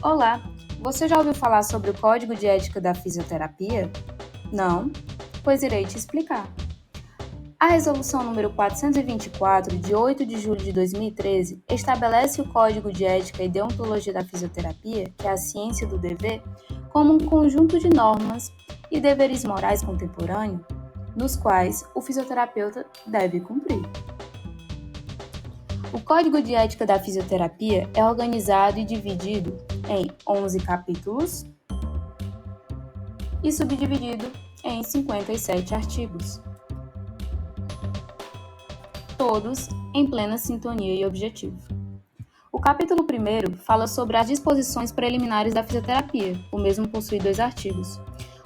Olá, você já ouviu falar sobre o Código de Ética da Fisioterapia? Não? Pois irei te explicar. A Resolução número 424, de 8 de julho de 2013, estabelece o Código de Ética e Deontologia da Fisioterapia, que é a ciência do dever, como um conjunto de normas e deveres morais contemporâneos, nos quais o fisioterapeuta deve cumprir. O Código de Ética da Fisioterapia é organizado e dividido em 11 capítulos e subdividido em 57 artigos, todos em plena sintonia e objetivo. O capítulo 1º fala sobre as disposições preliminares da fisioterapia, o mesmo possui 2 artigos.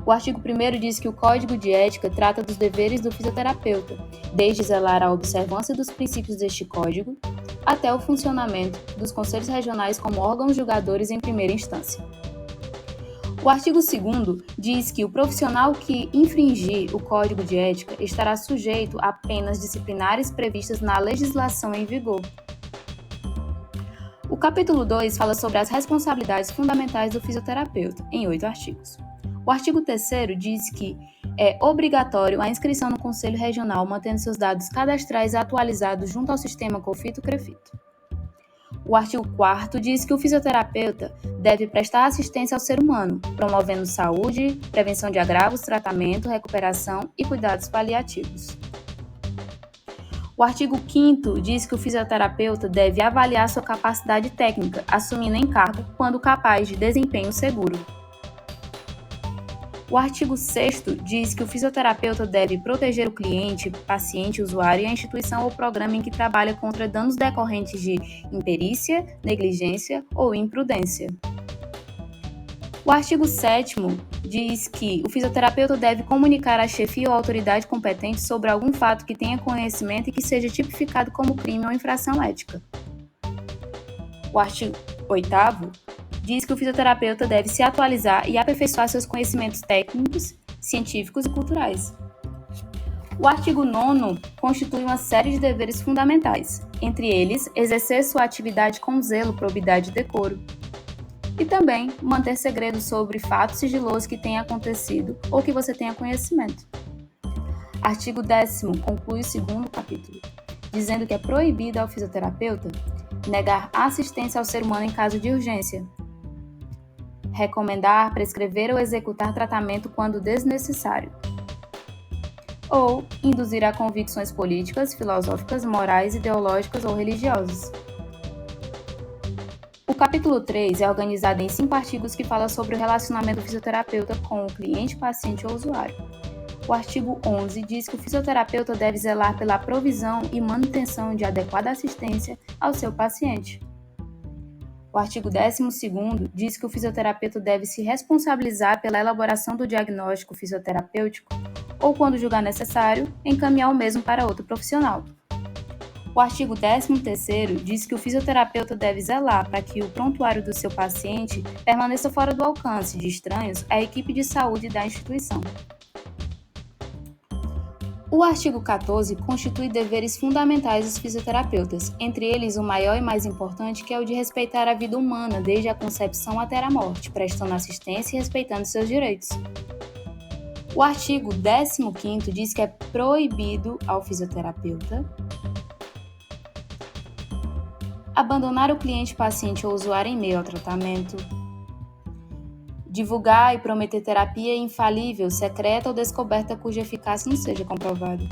O artigo 1º diz que o Código de Ética trata dos deveres do fisioterapeuta, desde zelar a observância dos princípios deste código, até o funcionamento dos conselhos regionais como órgãos julgadores em primeira instância. O artigo 2º diz que o profissional que infringir o Código de Ética estará sujeito a penas disciplinares previstas na legislação em vigor. O capítulo 2 fala sobre as responsabilidades fundamentais do fisioterapeuta, em 8 artigos. O artigo 3º diz que é obrigatório a inscrição no Conselho Regional, mantendo seus dados cadastrais atualizados junto ao sistema COFITO-CREFITO. O artigo 4º diz que o fisioterapeuta deve prestar assistência ao ser humano, promovendo saúde, prevenção de agravos, tratamento, recuperação e cuidados paliativos. O artigo 5º diz que o fisioterapeuta deve avaliar sua capacidade técnica, assumindo encargo quando capaz de desempenho seguro. O artigo 6º diz que o fisioterapeuta deve proteger o cliente, paciente, usuário e a instituição ou programa em que trabalha contra danos decorrentes de imperícia, negligência ou imprudência. O artigo 7º diz que o fisioterapeuta deve comunicar à chefia ou autoridade competente sobre algum fato que tenha conhecimento e que seja tipificado como crime ou infração ética. O artigo 8º diz que o fisioterapeuta deve se atualizar e aperfeiçoar seus conhecimentos técnicos, científicos e culturais. O artigo 9º constitui uma série de deveres fundamentais, entre eles, exercer sua atividade com zelo, probidade e decoro, e também manter segredo sobre fatos sigilosos que tenham acontecido ou que você tenha conhecimento. Artigo 10º conclui o 2º capítulo, dizendo que é proibido ao fisioterapeuta negar assistência ao ser humano em caso de urgência, recomendar, prescrever ou executar tratamento quando desnecessário, ou induzir a convicções políticas, filosóficas, morais, ideológicas ou religiosas. O capítulo 3 é organizado em 5 artigos que falam sobre o relacionamento do fisioterapeuta com o cliente, paciente ou usuário. O artigo 11 diz que o fisioterapeuta deve zelar pela provisão e manutenção de adequada assistência ao seu paciente. O artigo 12º diz que o fisioterapeuta deve se responsabilizar pela elaboração do diagnóstico fisioterapêutico ou, quando julgar necessário, encaminhar o mesmo para outro profissional. O artigo 13º diz que o fisioterapeuta deve zelar para que o prontuário do seu paciente permaneça fora do alcance de estranhos à equipe de saúde da instituição. O artigo 14 constitui deveres fundamentais dos fisioterapeutas, entre eles o maior e mais importante, que é o de respeitar a vida humana desde a concepção até a morte, prestando assistência e respeitando seus direitos. O artigo 15º diz que é proibido ao fisioterapeuta abandonar o cliente, paciente ou usuário em meio ao tratamento, divulgar e prometer terapia infalível, secreta ou descoberta cuja eficácia não seja comprovada,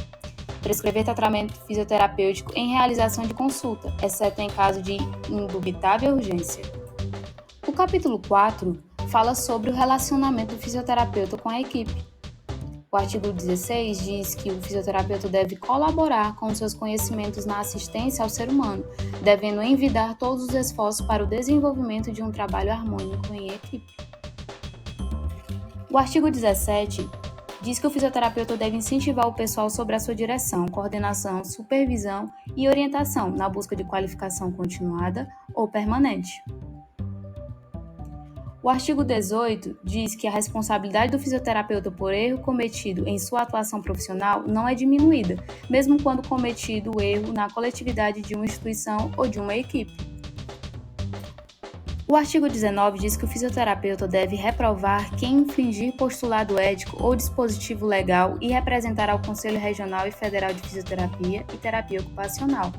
prescrever tratamento fisioterapêutico em realização de consulta, exceto em caso de indubitável urgência. O capítulo 4 fala sobre o relacionamento do fisioterapeuta com a equipe. O artigo 16 diz que o fisioterapeuta deve colaborar com seus conhecimentos na assistência ao ser humano, devendo envidar todos os esforços para o desenvolvimento de um trabalho harmônico em equipe. O artigo 17 diz que o fisioterapeuta deve incentivar o pessoal sobre a sua direção, coordenação, supervisão e orientação na busca de qualificação continuada ou permanente. O artigo 18 diz que a responsabilidade do fisioterapeuta por erro cometido em sua atuação profissional não é diminuída, mesmo quando cometido o erro na coletividade de uma instituição ou de uma equipe. O artigo 19 diz que o fisioterapeuta deve reprovar quem infringir postulado ético ou dispositivo legal e representar ao Conselho Regional e Federal de Fisioterapia e Terapia Ocupacional.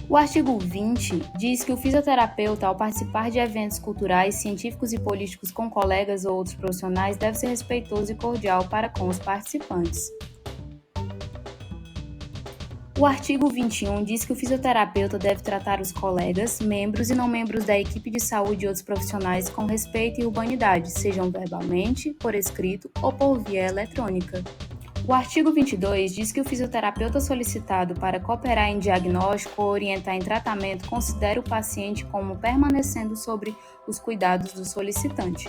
O artigo 20 diz que o fisioterapeuta, ao participar de eventos culturais, científicos e políticos com colegas ou outros profissionais, deve ser respeitoso e cordial para com os participantes. O artigo 21 diz que o fisioterapeuta deve tratar os colegas, membros e não membros da equipe de saúde e outros profissionais com respeito e urbanidade, sejam verbalmente, por escrito ou por via eletrônica. O artigo 22 diz que o fisioterapeuta solicitado para cooperar em diagnóstico ou orientar em tratamento considera o paciente como permanecendo sobre os cuidados do solicitante.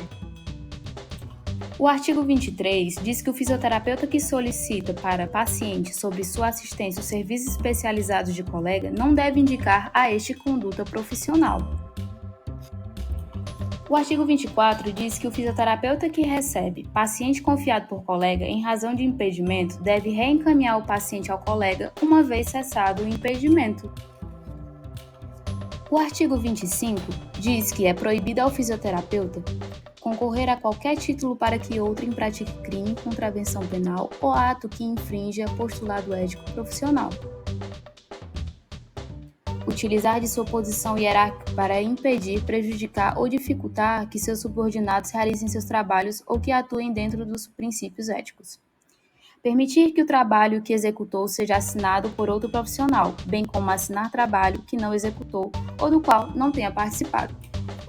O artigo 23 diz que o fisioterapeuta que solicita para paciente sobre sua assistência os serviços especializados de colega não deve indicar a este conduta profissional. O artigo 24 diz que o fisioterapeuta que recebe paciente confiado por colega em razão de impedimento deve reencaminhar o paciente ao colega uma vez cessado o impedimento. O artigo 25 diz que é proibido ao fisioterapeuta concorrer a qualquer título para que outrem pratique crime, contravenção penal ou ato que infrinja postulado ético profissional. Utilizar de sua posição hierárquica para impedir, prejudicar ou dificultar que seus subordinados realizem seus trabalhos ou que atuem dentro dos princípios éticos. Permitir que o trabalho que executou seja assinado por outro profissional, bem como assinar trabalho que não executou ou do qual não tenha participado.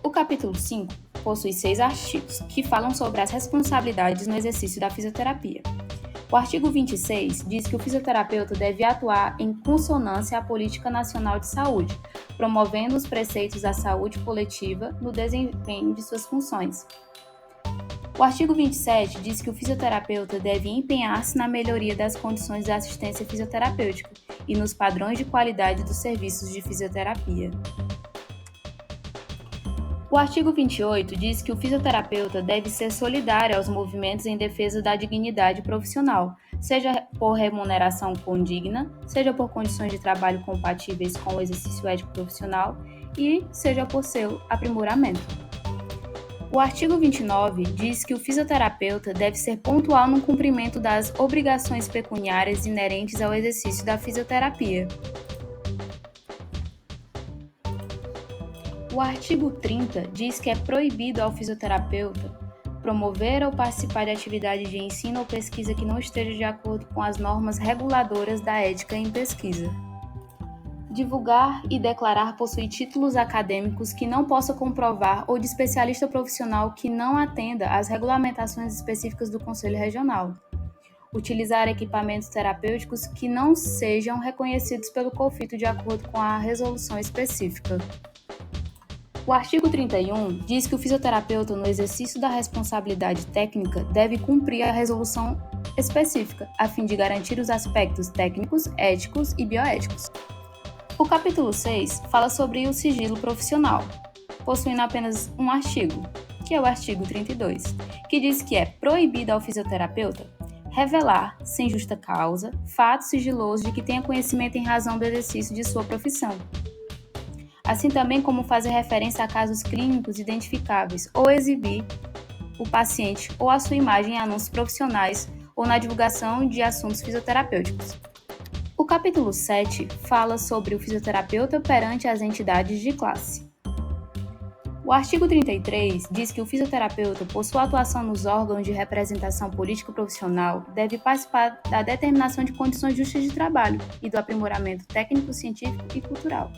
O capítulo 5 possui 6 artigos, que falam sobre as responsabilidades no exercício da fisioterapia. O artigo 26 diz que o fisioterapeuta deve atuar em consonância à Política Nacional de Saúde, promovendo os preceitos da saúde coletiva no desempenho de suas funções. O artigo 27 diz que o fisioterapeuta deve empenhar-se na melhoria das condições da assistência fisioterapêutica e nos padrões de qualidade dos serviços de fisioterapia. O artigo 28 diz que o fisioterapeuta deve ser solidário aos movimentos em defesa da dignidade profissional, seja por remuneração condigna, seja por condições de trabalho compatíveis com o exercício ético profissional e seja por seu aprimoramento. O artigo 29 diz que o fisioterapeuta deve ser pontual no cumprimento das obrigações pecuniárias inerentes ao exercício da fisioterapia. O artigo 30 diz que é proibido ao fisioterapeuta promover ou participar de atividade de ensino ou pesquisa que não esteja de acordo com as normas reguladoras da ética em pesquisa. Divulgar e declarar possuir títulos acadêmicos que não possa comprovar ou de especialista profissional que não atenda às regulamentações específicas do Conselho Regional. Utilizar equipamentos terapêuticos que não sejam reconhecidos pelo COFITO de acordo com a resolução específica. O artigo 31 diz que o fisioterapeuta, no exercício da responsabilidade técnica, deve cumprir a resolução específica, a fim de garantir os aspectos técnicos, éticos e bioéticos. O capítulo 6 fala sobre o sigilo profissional, possuindo apenas um artigo, que é o artigo 32, que diz que é proibido ao fisioterapeuta revelar, sem justa causa, fatos sigilosos de que tenha conhecimento em razão do exercício de sua profissão, assim também como fazer referência a casos clínicos identificáveis ou exibir o paciente ou a sua imagem em anúncios profissionais ou na divulgação de assuntos fisioterapêuticos. O capítulo 7 fala sobre o fisioterapeuta perante as entidades de classe. O artigo 33 diz que o fisioterapeuta, por sua atuação nos órgãos de representação política profissional, deve participar da determinação de condições justas de trabalho e do aprimoramento técnico, científico e cultural.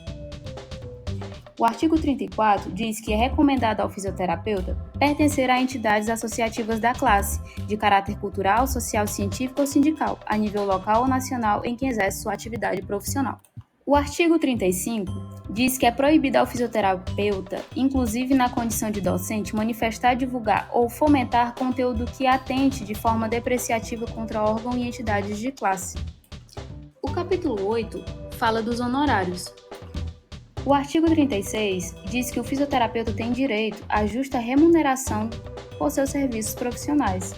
O artigo 34 diz que é recomendado ao fisioterapeuta pertencer a entidades associativas da classe, de caráter cultural, social, científico ou sindical, a nível local ou nacional em que exerce sua atividade profissional. O artigo 35 diz que é proibido ao fisioterapeuta, inclusive na condição de docente, manifestar, divulgar ou fomentar conteúdo que atente de forma depreciativa contra órgão e entidades de classe. O capítulo 8 fala dos honorários. O artigo 36 diz que o fisioterapeuta tem direito à justa remuneração por seus serviços profissionais.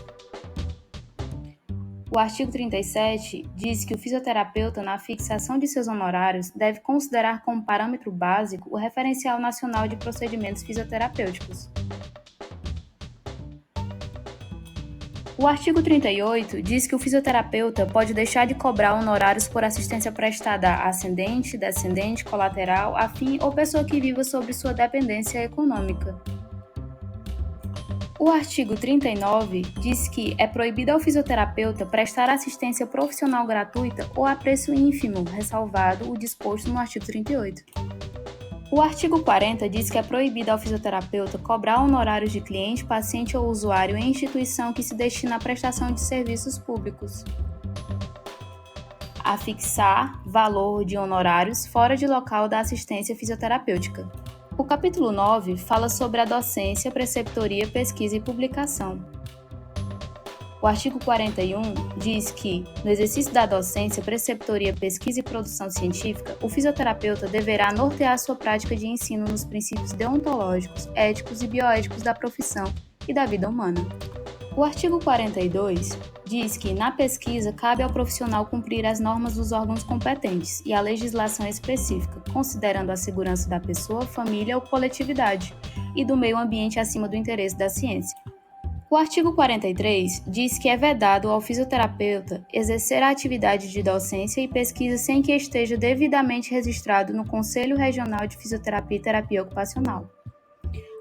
O artigo 37 diz que o fisioterapeuta, na fixação de seus honorários, deve considerar como parâmetro básico o Referencial Nacional de Procedimentos Fisioterapêuticos. O artigo 38 diz que o fisioterapeuta pode deixar de cobrar honorários por assistência prestada a ascendente, descendente, colateral, afim ou pessoa que viva sob sua dependência econômica. O artigo 39 diz que é proibido ao fisioterapeuta prestar assistência profissional gratuita ou a preço ínfimo, ressalvado o disposto no artigo 38. O artigo 40 diz que é proibido ao fisioterapeuta cobrar honorários de cliente, paciente ou usuário em instituição que se destina à prestação de serviços públicos. A fixar valor de honorários fora de local da assistência fisioterapêutica. O capítulo 9 fala sobre a docência, preceptoria, pesquisa e publicação. O artigo 41 diz que, no exercício da docência, preceptoria, pesquisa e produção científica, o fisioterapeuta deverá nortear sua prática de ensino nos princípios deontológicos, éticos e bioéticos da profissão e da vida humana. O artigo 42 diz que, na pesquisa, cabe ao profissional cumprir as normas dos órgãos competentes e a legislação específica, considerando a segurança da pessoa, família ou coletividade e do meio ambiente acima do interesse da ciência. O artigo 43 diz que é vedado ao fisioterapeuta exercer a atividade de docência e pesquisa sem que esteja devidamente registrado no Conselho Regional de Fisioterapia e Terapia Ocupacional.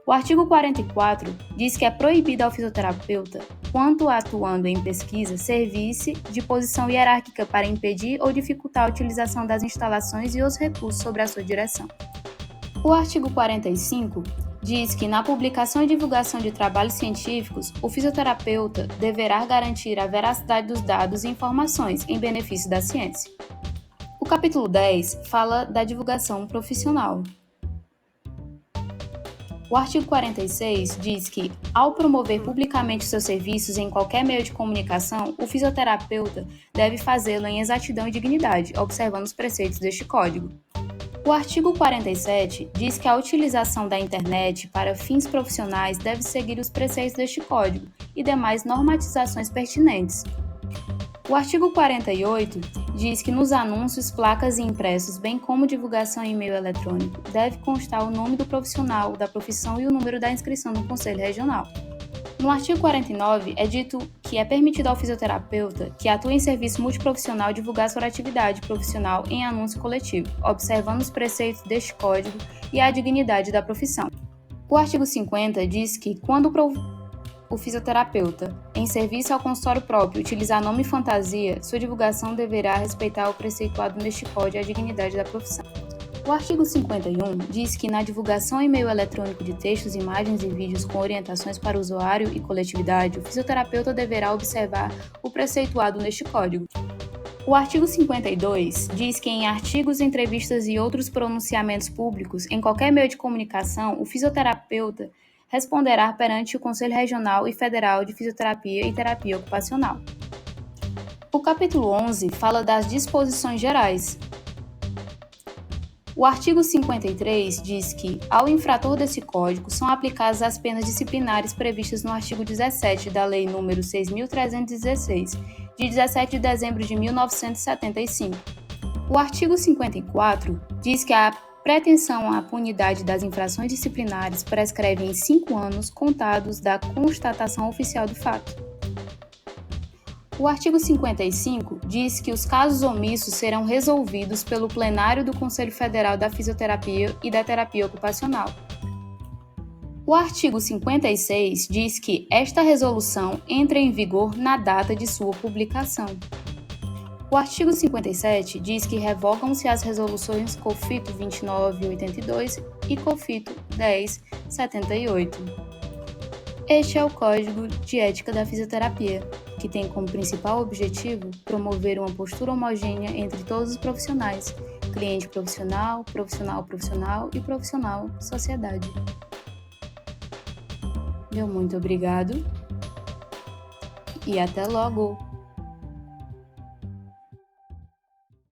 O artigo 44 diz que é proibido ao fisioterapeuta, quando atuando em pesquisa, servir-se de posição hierárquica para impedir ou dificultar a utilização das instalações e os recursos sob a sua direção. O artigo 45 diz que, na publicação e divulgação de trabalhos científicos, o fisioterapeuta deverá garantir a veracidade dos dados e informações em benefício da ciência. O capítulo 10 fala da divulgação profissional. O artigo 46 diz que, ao promover publicamente seus serviços em qualquer meio de comunicação, o fisioterapeuta deve fazê-lo em exatidão e dignidade, observando os preceitos deste Código. O artigo 47 diz que a utilização da internet para fins profissionais deve seguir os preceitos deste Código e demais normatizações pertinentes. O artigo 48 diz que nos anúncios, placas e impressos, bem como divulgação em e-mail eletrônico, deve constar o nome do profissional, da profissão e o número da inscrição no Conselho Regional. No artigo 49, é dito que é permitido ao fisioterapeuta que atua em serviço multiprofissional divulgar sua atividade profissional em anúncio coletivo, observando os preceitos deste Código e a dignidade da profissão. O artigo 50 diz que, quando o fisioterapeuta, em serviço ao consultório próprio, utilizar nome e fantasia, sua divulgação deverá respeitar o preceituado neste Código e a dignidade da profissão. O artigo 51 diz que, na divulgação em meio eletrônico de textos, imagens e vídeos com orientações para o usuário e coletividade, o fisioterapeuta deverá observar o preceituado neste Código. O artigo 52 diz que, em artigos, entrevistas e outros pronunciamentos públicos, em qualquer meio de comunicação, o fisioterapeuta responderá perante o Conselho Regional e Federal de Fisioterapia e Terapia Ocupacional. O capítulo 11 fala das disposições gerais. O artigo 53 diz que, ao infrator desse Código, são aplicadas as penas disciplinares previstas no artigo 17 da Lei nº 6.316, de 17 de dezembro de 1975. O artigo 54 diz que a pretensão à punidade das infrações disciplinares prescreve em 5 anos contados da constatação oficial do fato. O artigo 55 diz que os casos omissos serão resolvidos pelo plenário do Conselho Federal da Fisioterapia e da Terapia Ocupacional. O artigo 56 diz que esta resolução entra em vigor na data de sua publicação. O artigo 57 diz que revogam-se as resoluções COFITO 2982 e COFITO 1078. Este é o Código de Ética da Fisioterapia, que tem como principal objetivo promover uma postura homogênea entre todos os profissionais, cliente profissional, profissional e profissional-sociedade. Meu muito obrigado e até logo!